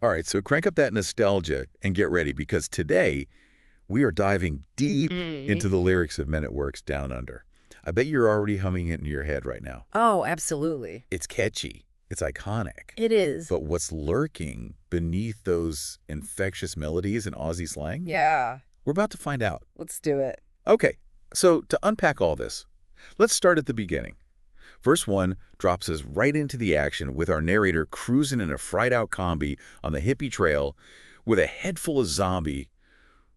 All right, so crank up that nostalgia and get ready because today we are diving deep into the lyrics of Men at Work's Down Under. I bet you're already humming it in your head right now. Oh, absolutely. It's catchy. It's iconic. It is. But what's lurking beneath those infectious melodies in Aussie slang? Yeah. We're about to find out. Let's do it. Okay, so to unpack all this, let's start at the beginning. Verse 1 drops us right into the action with our narrator cruising in a fried-out Kombi on the hippie trail with a head full of zombie.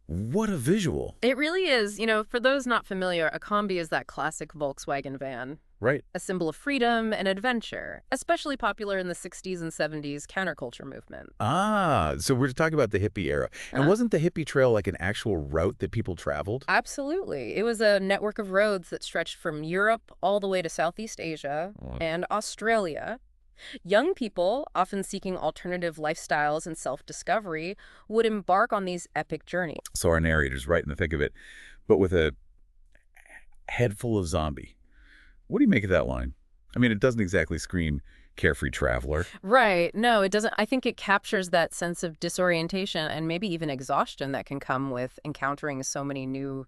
What a visual. It really is. You know, for those not familiar, a Kombi is that classic Volkswagen van. Right. A symbol of freedom and adventure, especially popular in the 60s and 70s counterculture movement. Ah, so we're talking about the hippie era. And wasn't the hippie trail like an actual route that people traveled? Absolutely. It was a network of roads that stretched from Europe all the way to Southeast Asia and Australia. Young people, often seeking alternative lifestyles and self-discovery, would embark on these epic journeys. So our narrator's right in the thick of it, but with a head full of zombie. What do you make of that line? I mean, it doesn't exactly scream carefree traveler. Right. No, it doesn't. I think it captures that sense of disorientation and maybe even exhaustion that can come with encountering so many new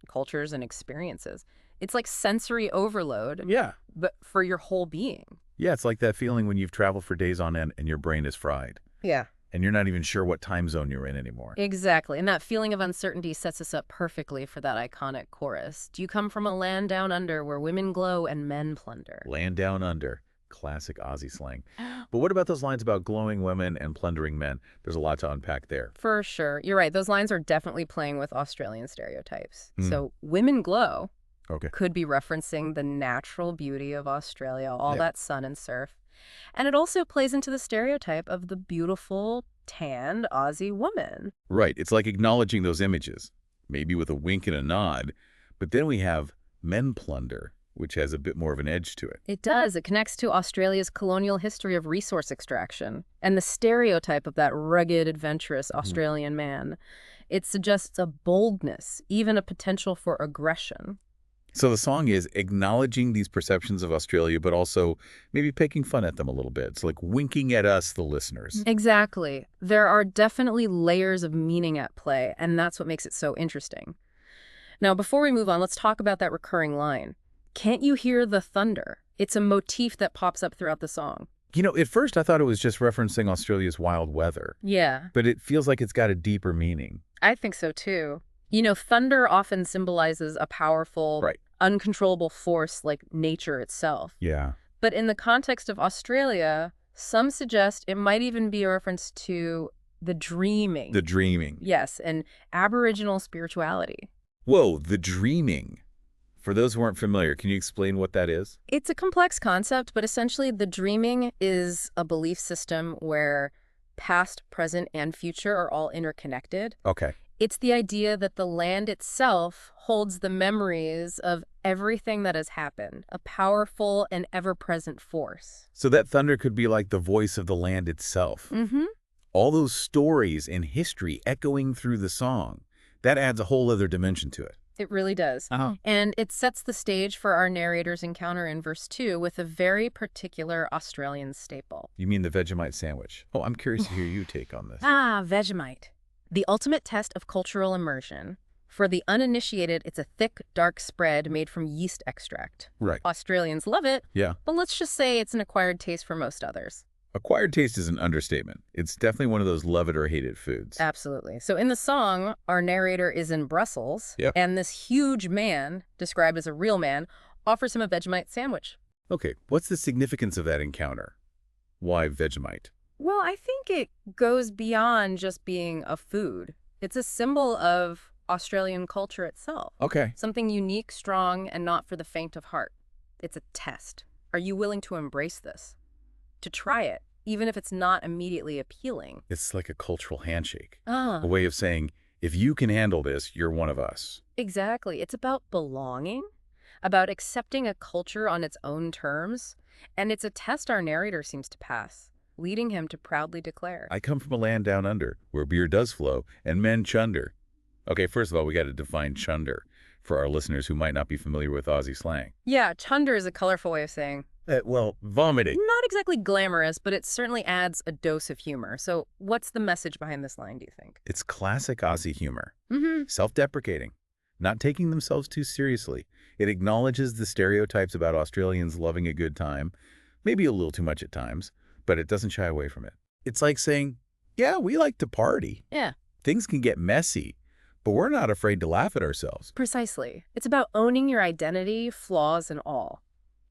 cultures and experiences. It's like sensory overload, Yeah. but for your whole being. Yeah, it's like that feeling when you've traveled for days on end and your brain is fried. Yeah. And you're not even sure what time zone you're in anymore. Exactly. And that feeling of uncertainty sets us up perfectly for that iconic chorus. Do you come from a land down under where women glow and men plunder? Land down under. Classic Aussie slang. But what about those lines about glowing women and plundering men? There's a lot to unpack there. For sure. You're right. Those lines are definitely playing with Australian stereotypes. So women glow Okay. could be referencing the natural beauty of Australia, all that sun and surf. And it also plays into the stereotype of the beautiful, tanned Aussie woman. Right. It's like acknowledging those images, maybe with a wink and a nod. But then we have men plunder, which has a bit more of an edge to it. It does. It connects to Australia's colonial history of resource extraction and the stereotype of that rugged, adventurous Australian man. It suggests a boldness, even a potential for aggression. So the song is acknowledging these perceptions of Australia, but also maybe poking fun at them a little bit. It's like winking at us, the listeners. Exactly. There are definitely layers of meaning at play, and that's what makes it so interesting. Now, before we move on, let's talk about that recurring line. Can't you hear the thunder? It's a motif that pops up throughout the song. You know, at first I thought it was just referencing Australia's wild weather, Yeah, but it feels like it's got a deeper meaning. I think so too. You know, thunder often symbolizes a powerful, Right. uncontrollable force like nature itself. Yeah. But in the context of Australia, some suggest it might even be a reference to the dreaming. The dreaming. Yes, and Aboriginal spirituality. Whoa, the dreaming. For those who aren't familiar, can you explain what that is? It's a complex concept, but essentially the dreaming is a belief system where past, present, and future are all interconnected. Okay. It's the idea that the land itself holds the memories of everything that has happened, a powerful and ever-present force. So that thunder could be like the voice of the land itself. Mm-hmm. All those stories and history echoing through the song. That adds a whole other dimension to it. It really does. And it sets the stage for our narrator's encounter in verse 2 with a very particular Australian staple. You mean the Vegemite sandwich? Oh, I'm curious to hear your take on this. Vegemite. The ultimate test of cultural immersion. For the uninitiated, it's a thick, dark spread made from yeast extract. Right. Australians love it, Yeah. but let's just say it's an acquired taste for most others. Acquired taste is an understatement. It's definitely one of those love it or hate it foods. Absolutely. So in the song, our narrator is in Brussels, Yep. and this huge man, described as a real man, offers him a Vegemite sandwich. Okay, what's the significance of that encounter? Why Vegemite? Well, I think it goes beyond just being a food. It's a symbol of Australian culture itself. Okay. Something unique, strong, and not for the faint of heart. It's a test. Are you willing to embrace this? To try it, even if it's not immediately appealing? It's like a cultural handshake. Ah, A way of saying, if you can handle this, you're one of us. exactly. It's about belonging, about accepting a culture on its own terms, and it's a test our narrator seems to pass, leading him to proudly declare. I come from a land down under, where beer does flow, and men chunder. Okay, first of all, we got to define chunder for our listeners who might not be familiar with Aussie slang. Yeah, chunder is a colorful way of saying, Well, vomiting. Not exactly glamorous, but it certainly adds a dose of humor. So what's the message behind this line, do you think? It's classic Aussie humor. Mm-hmm. Self-deprecating, not taking themselves too seriously. It acknowledges the stereotypes about Australians loving a good time, maybe a little too much at times, but it doesn't shy away from it. It's like saying, yeah, we like to party. Yeah, Things can get messy, but we're not afraid to laugh at ourselves. precisely. It's about owning your identity, flaws and all.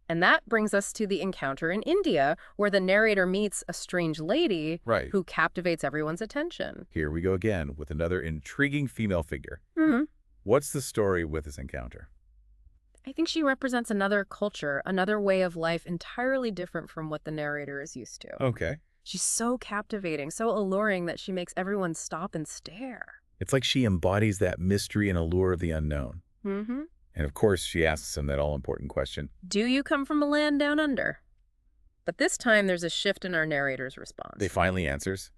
And that brings us to the encounter in India, where the narrator meets a strange lady Right. who captivates everyone's attention. Here we go again with another intriguing female figure. Hmm. What's the story with this encounter? I think she represents another culture, another way of life entirely different from what the narrator is used to. Okay. She's so captivating, so alluring that she makes everyone stop and stare. It's like she embodies that mystery and allure of the unknown. Mm-hmm. And of course, she asks him that all-important question. Do you come from a land down under? But this time there's a shift in our narrator's response. They finally answers.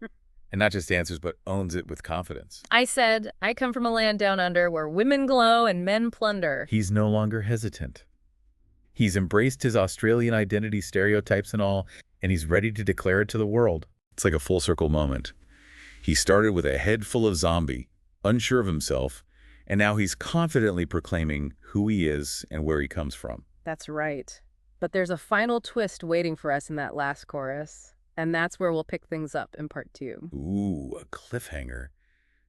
And not just answers, but owns it with confidence. I said, I come from a land down under where women glow and men plunder. He's no longer hesitant. He's embraced his Australian identity stereotypes and all, and he's ready to declare it to the world. It's like a full circle moment. He started with a head full of zombie, unsure of himself, and now he's confidently proclaiming who he is and where he comes from. That's right. But there's a final twist waiting for us in that last chorus, and that's where we'll pick things up in part 2. Ooh, a cliffhanger.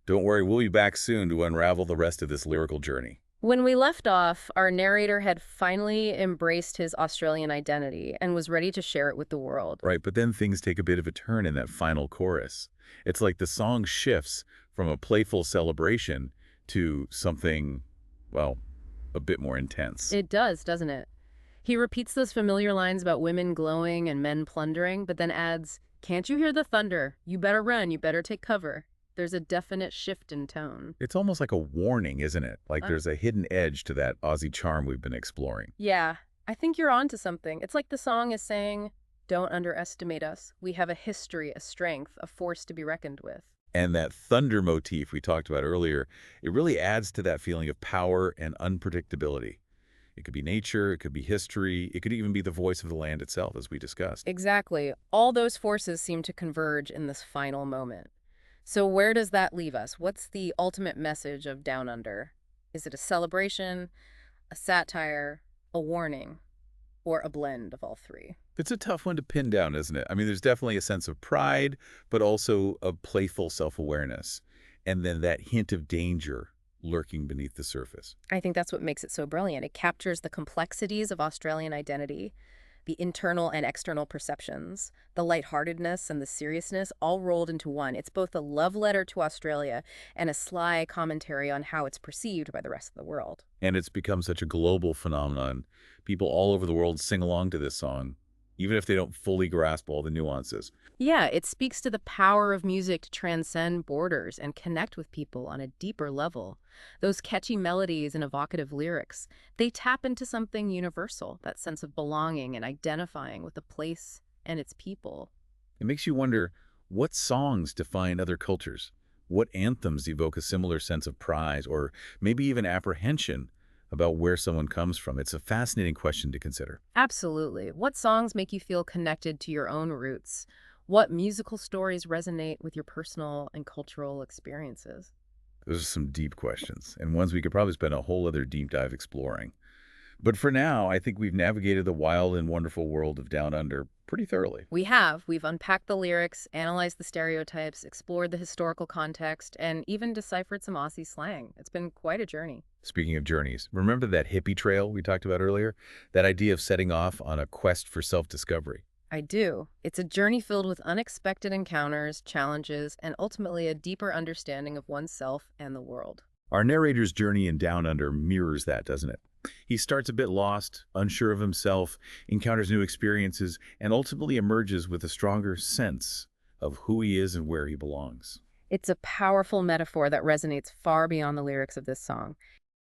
Don't worry, we'll be back soon to unravel the rest of this lyrical journey. When we left off, our narrator had finally embraced his Australian identity and was ready to share it with the world. Right, but then things take a bit of a turn in that final chorus. It's like the song shifts from a playful celebration to something, well, a bit more intense. It does, doesn't it? He repeats those familiar lines about women glowing and men plundering, but then adds, "Can't you hear the thunder? You better run, you better take cover." There's a definite shift in tone. It's almost like a warning, isn't it? Like there's a hidden edge to that Aussie charm we've been exploring. Yeah, I think you're onto something. It's like the song is saying, don't underestimate us. We have a history, a strength, a force to be reckoned with. And that thunder motif we talked about earlier, it really adds to that feeling of power and unpredictability. It could be nature, it could be history, it could even be the voice of the land itself, as we discussed. Exactly. All those forces seem to converge in this final moment. So where does that leave us? What's the ultimate message of Down Under? Is it a celebration, a satire, a warning, or a blend of all three? It's a tough one to pin down, isn't it? I mean, there's definitely a sense of pride, but also a playful self-awareness, and then that hint of danger lurking beneath the surface. I think that's what makes it so brilliant. It captures the complexities of Australian identity, the internal and external perceptions, the lightheartedness and the seriousness all rolled into one. It's both a love letter to Australia and a sly commentary on how it's perceived by the rest of the world. And it's become such a global phenomenon. People all over the world sing along to this song, even if they don't fully grasp all the nuances. Yeah, it speaks to the power of music to transcend borders and connect with people on a deeper level. Those catchy melodies and evocative lyrics, they tap into something universal, that sense of belonging and identifying with a place and its people. It makes you wonder, what songs define other cultures? What anthems evoke a similar sense of pride or maybe even apprehension about where someone comes from? It's a fascinating question to consider. Absolutely. What songs make you feel connected to your own roots? What musical stories resonate with your personal and cultural experiences? Those are some deep questions, and ones we could probably spend a whole other deep dive exploring. But for now, I think we've navigated the wild and wonderful world of Down Under pretty thoroughly. We have. We've unpacked the lyrics, analyzed the stereotypes, explored the historical context, and even deciphered some Aussie slang. It's been quite a journey. Speaking of journeys, remember that hippie trail we talked about earlier? That idea of setting off on a quest for self-discovery. I do. It's a journey filled with unexpected encounters, challenges, and ultimately a deeper understanding of oneself and the world. Our narrator's journey in Down Under mirrors that, doesn't it? He starts a bit lost, unsure of himself, encounters new experiences, and ultimately emerges with a stronger sense of who he is and where he belongs. It's a powerful metaphor that resonates far beyond the lyrics of this song.